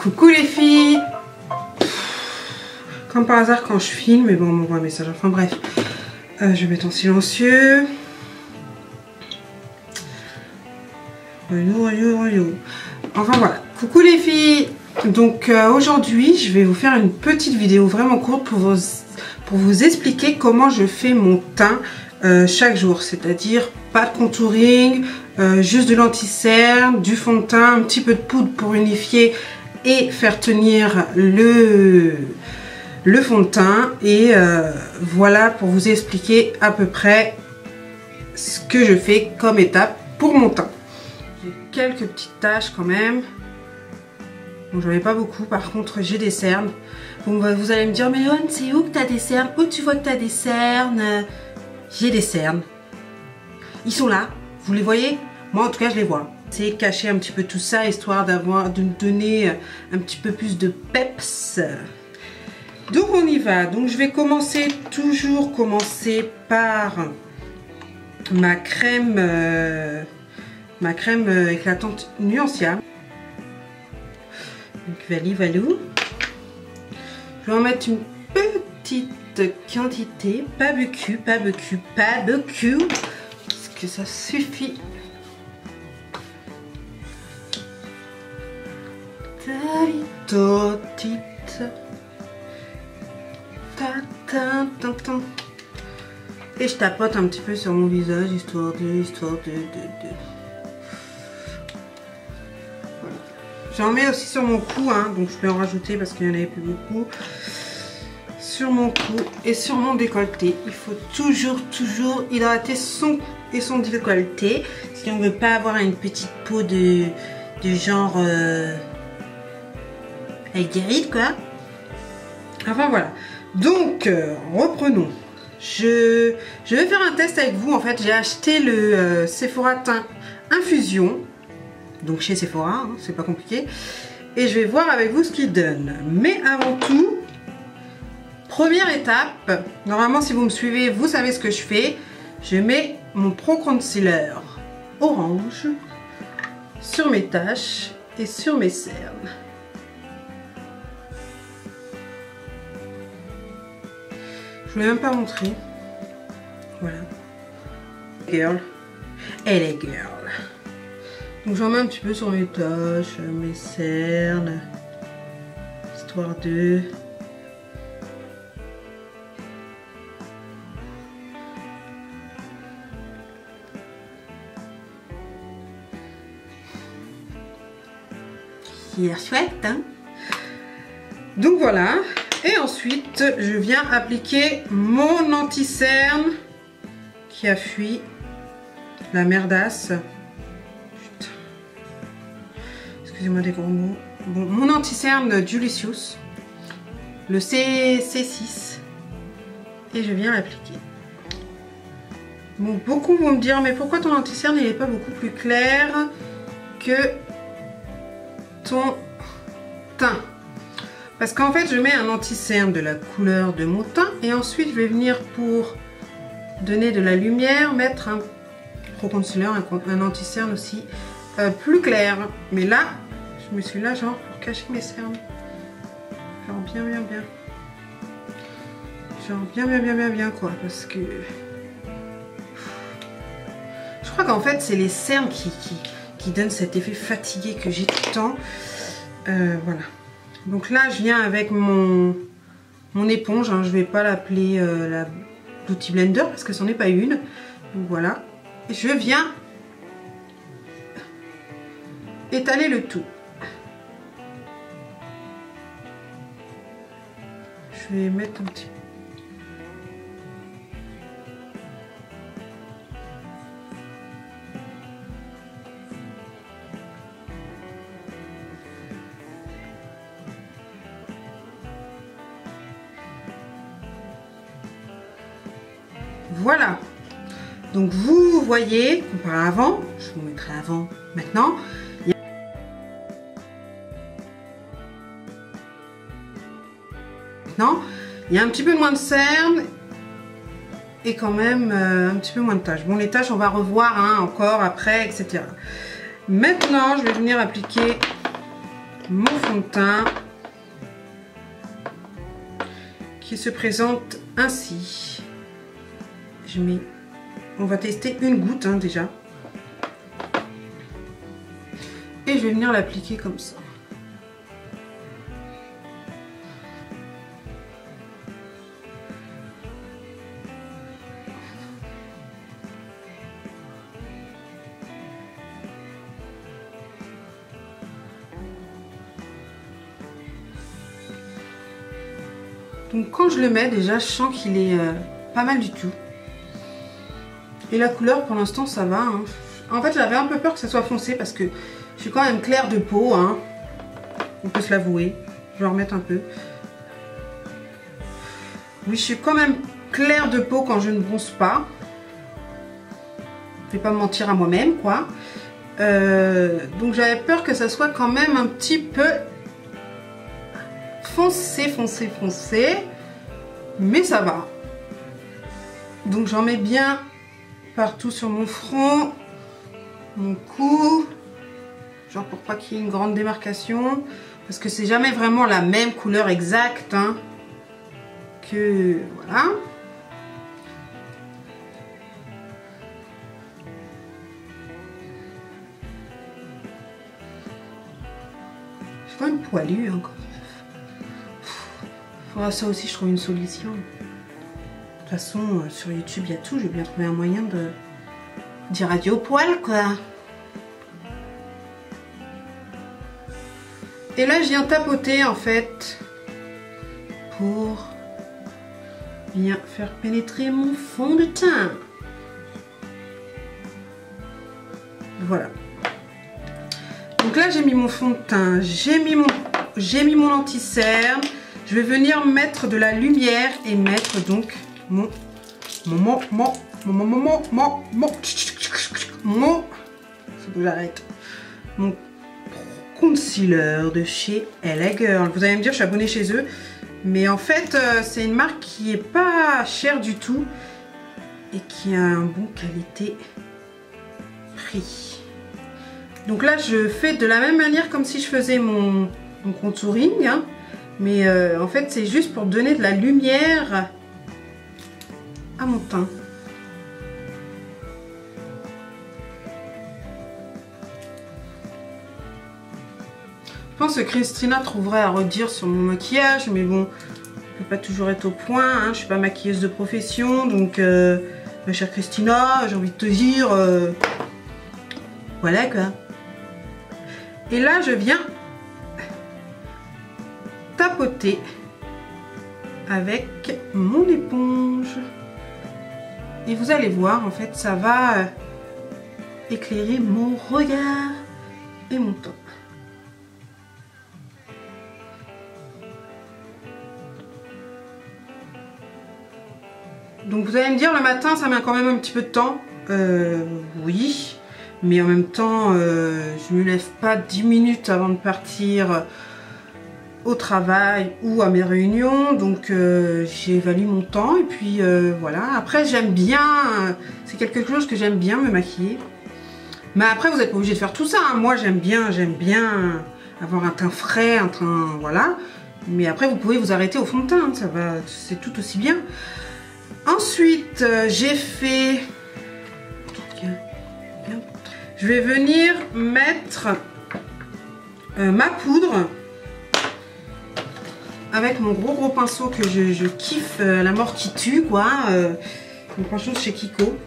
Coucou les filles. Comme par hasard quand je filme, mais bon on m'envoie un message, enfin bref. Je vais mettre en silencieux. Enfin voilà, coucou les filles. Donc aujourd'hui je vais vous faire une petite vidéo vraiment courte pour vous expliquer comment je fais mon teint chaque jour. C'est-à-dire pas de contouring, juste de l'anti-cerne, du fond de teint, un petit peu de poudre pour unifier et faire tenir le fond de teint. Et voilà pour vous expliquer à peu près ce que je fais comme étape pour mon teint. J'ai quelques petites taches quand même. Bon, j'en ai pas beaucoup, par contre j'ai des cernes. Bon, vous allez me dire, mais Yoann, c'est où que tu as des cernes? Où tu vois que tu as des cernes? J'ai des cernes. Ils sont là, vous les voyez? Moi en tout cas je les vois. C'est cacher un petit peu tout ça, histoire de me donner un petit peu plus de peps. Donc on y va. Donc je vais toujours commencer par ma crème éclatante Nuancia. Donc valou. Je vais en mettre une petite quantité, pas beaucoup, parce que ça suffit. Et je tapote un petit peu sur mon visage, histoire de... Voilà. J'en mets aussi sur mon cou, hein, donc je peux en rajouter parce qu'il n'y en avait plus beaucoup. Sur mon cou et sur mon décolleté. Il faut toujours hydrater son cou et son décolleté si on ne veut pas avoir une petite peau de genre avec des rides quoi. Enfin voilà. Donc reprenons. Je vais faire un test avec vous. En fait j'ai acheté le Sephora Teint Infusion. Donc chez Sephora, hein, c'est pas compliqué. Et je vais voir avec vous ce qu'il donne. Mais avant tout, première étape, normalement si vous me suivez, vous savez ce que je fais. Je mets mon Pro Concealer orange sur mes taches et sur mes cernes. Je ne vais même pas montrer. Voilà. Girl. Elle est girl. Donc j'en mets un petit peu sur mes taches, mes cernes, histoire de... qui est chouette, hein. Donc voilà. Et ensuite, je viens appliquer mon anti-cerne qui a fui la merdasse. Excusez-moi des gros mots. Bon, mon anti-cerne Julicius, le C6, et je viens l'appliquer. Bon, beaucoup vont me dire, mais pourquoi ton anti-cerne il n'est pas beaucoup plus clair que ton teint? Parce qu'en fait, je mets un anti-cerne de la couleur de mon teint et ensuite je vais venir pour donner de la lumière, mettre un Pro Concealer, un anti-cerne aussi plus clair. Mais là, je me suis là genre pour cacher mes cernes. Genre bien. Genre bien quoi. Parce que... Je crois qu'en fait, c'est les cernes qui donnent cet effet fatigué que j'ai tout le temps. Voilà. Donc là, je viens avec mon éponge. Hein, je ne vais pas l'appeler la Beauty Blender parce que ce n'est pas une. Donc voilà. Et je viens étaler le tout. Je vais mettre un petit peu. Voilà, donc vous voyez, comparé à avant, je vous mettrai avant, maintenant, il y a un petit peu moins de cernes et quand même un petit peu moins de taches. Bon, les taches, on va revoir hein, encore après, etc. Maintenant, je vais venir appliquer mon fond de teint qui se présente ainsi. On va tester une goutte hein, déjà. Et je vais venir l'appliquer comme ça. Donc quand je le mets déjà, je sens qu'il est pas mal du tout. Et la couleur pour l'instant ça va. Hein. En fait j'avais un peu peur que ça soit foncé parce que je suis quand même claire de peau. Hein. On peut se l'avouer. Je vais remettre un peu. Oui, je suis quand même claire de peau quand je ne bronze pas. Je vais pas me mentir à moi-même quoi. Donc j'avais peur que ça soit quand même un petit peu foncé, mais ça va. Donc j'en mets bien partout sur mon front, mon cou, genre pour pas qu'il y ait une grande démarcation, parce que c'est jamais vraiment la même couleur exacte, hein, que voilà. Je vois une poilue encore. Faudra ça aussi, je trouve une solution. De toute façon, sur YouTube, il y a tout. Je vais bien trouver un moyen de d'irradier au poil, quoi. Et là, je viens tapoter, en fait, pour bien faire pénétrer mon fond de teint. Voilà. Donc là, j'ai mis mon fond de teint. J'ai mis mon anti-cerne. Je vais venir mettre de la lumière et mettre donc mon concealer de chez LA Girl. Vous allez me dire, je suis abonnée chez eux, mais en fait, c'est une marque qui est pas chère du tout et qui a un bon qualité-prix. Donc là, je fais de la même manière comme si je faisais mon contouring, hein. Mais en fait, c'est juste pour donner de la lumière à mon teint. Je pense que Christina trouverait à redire sur mon maquillage, mais bon, je ne peux pas toujours être au point, hein. Je ne suis pas maquilleuse de profession, donc ma chère Christina, j'ai envie de te dire, voilà quoi. Et là, je viens tapoter avec mon éponge et vous allez voir, en fait ça va éclairer mon regard et mon teint. Donc vous allez me dire, le matin ça met quand même un petit peu de temps. Oui, mais en même temps je me lève pas 10 minutes avant de partir au travail ou à mes réunions, donc j'évalue mon temps et puis voilà. Après j'aime bien, c'est quelque chose que j'aime bien, me maquiller, mais après vous n'êtes pas obligé de faire tout ça, hein. Moi j'aime bien avoir un teint frais, un teint voilà, mais après vous pouvez vous arrêter au fond de teint, hein. Ça va, c'est tout aussi bien. Ensuite j'ai fait, je vais venir mettre ma poudre avec mon gros pinceau que je kiffe, la mort qui tue quoi, mon pinceau chez Kiko.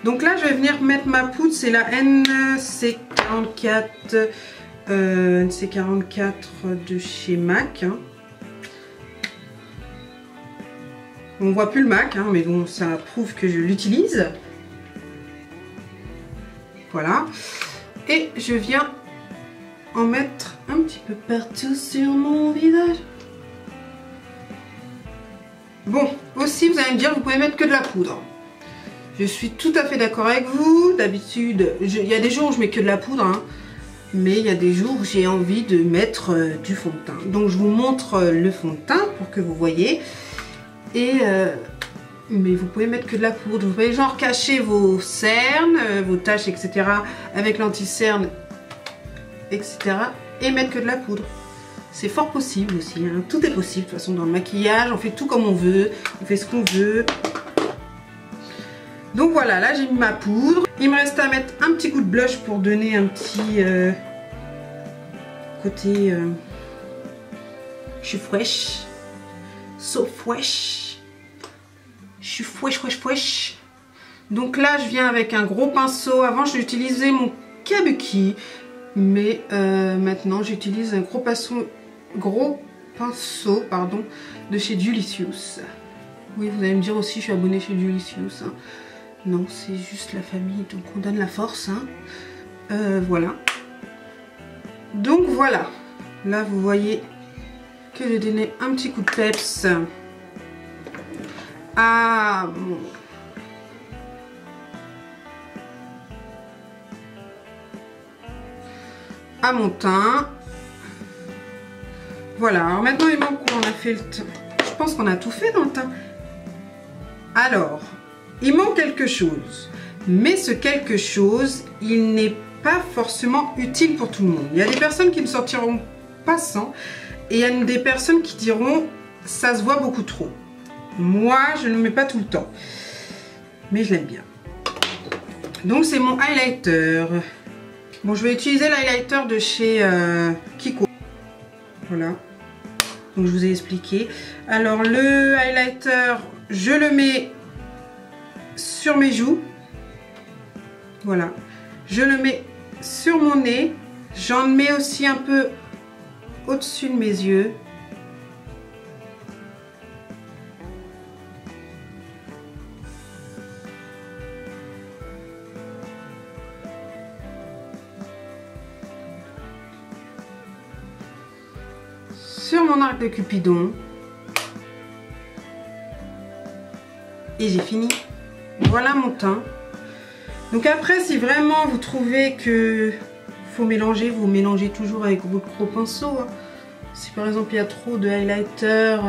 Donc là je vais venir mettre ma poudre, c'est la NC44 de chez MAC, hein. On voit plus le MAC, hein, mais bon ça prouve que je l'utilise. Voilà, et je viens en mettre un petit peu partout sur mon visage. Bon, aussi vous allez me dire, vous pouvez mettre que de la poudre. Je suis tout à fait d'accord avec vous. D'habitude, il y a des jours où je mets que de la poudre, hein, mais il y a des jours où j'ai envie de mettre du fond de teint. Donc je vous montre le fond de teint pour que vous voyez. Et mais vous pouvez mettre que de la poudre. Vous pouvez genre cacher vos cernes, vos taches, etc. avec l'anti-cerne, etc. et mettre que de la poudre. C'est fort possible aussi, hein. Tout est possible de toute façon dans le maquillage, on fait tout comme on veut, on fait ce qu'on veut. Donc voilà, là j'ai mis ma poudre. Il me reste à mettre un petit coup de blush pour donner un petit côté... je suis fraîche, so fresh, je suis fraîche. Donc là je viens avec un gros pinceau. Avant j'utilisais mon kabuki, mais maintenant j'utilise un gros pinceau de chez Dulicious. Oui, vous allez me dire aussi je suis abonnée chez Dulicious, hein. Non, c'est juste la famille, donc on donne la force, hein. Voilà. Donc voilà, là vous voyez que j'ai donné un petit coup de peps à mon teint. Voilà, alors maintenant il manque qu'on a fait le teint. Je pense qu'on a tout fait dans le teint. Alors, il manque quelque chose. Mais ce quelque chose, il n'est pas forcément utile pour tout le monde. Il y a des personnes qui ne sortiront pas sans. Et il y a des personnes qui diront, ça se voit beaucoup trop. Moi, je ne le mets pas tout le temps. Mais je l'aime bien. Donc c'est mon highlighter. Bon, je vais utiliser l'highlighter de chez Kiko. Voilà. Donc je vous ai expliqué. Alors le highlighter, je le mets sur mes joues. Voilà. Je le mets sur mon nez. J'en mets aussi un peu au-dessus de mes yeux. Sur mon arc de Cupidon. Et j'ai fini. Voilà mon teint. Donc après, si vraiment vous trouvez que faut mélanger, vous mélangez toujours avec votre gros pinceau, hein. Si par exemple il y a trop de highlighter,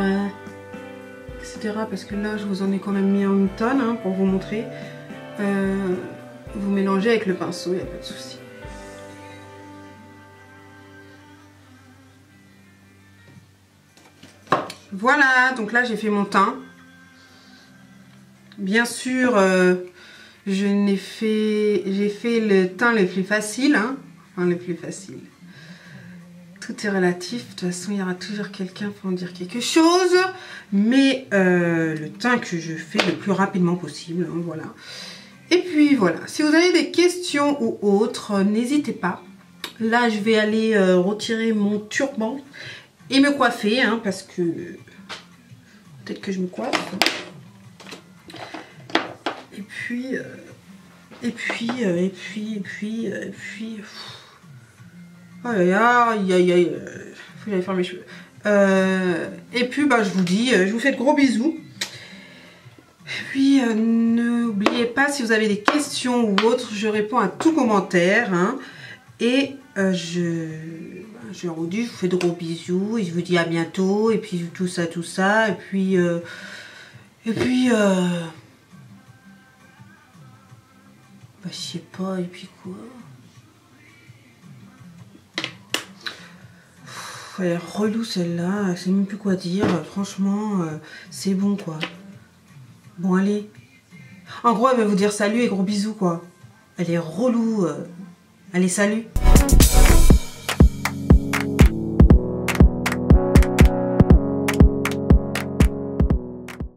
etc. Parce que là, je vous en ai quand même mis une tonne, hein, pour vous montrer. Vous mélangez avec le pinceau, il n'y a pas de souci. Voilà, donc là j'ai fait mon teint. Bien sûr, j'ai fait le teint le plus facile, hein. Enfin le plus facile. Tout est relatif, de toute façon il y aura toujours quelqu'un pour en dire quelque chose. Mais le teint que je fais le plus rapidement possible, hein, voilà. Et puis voilà, si vous avez des questions ou autres, n'hésitez pas. Là je vais aller retirer mon turban et me coiffer, hein, parce que peut-être que je me coiffe. Et puis aïe aïe aïe aïe, faut que j'aille faire mes cheveux. Et puis bah je vous dis, je vous fais de gros bisous. Et puis n'oubliez pas, si vous avez des questions ou autres, je réponds à tout commentaire, hein. Et je vous dis, je vous fais de gros bisous et je vous dis à bientôt. Et puis tout ça. Et puis bah, je sais pas, et puis quoi. Elle est relou celle-là, je sais même plus quoi dire. Franchement, c'est bon quoi. Bon, allez. En gros, elle va vous dire salut et gros bisous quoi. Elle est relou. Allez, salut.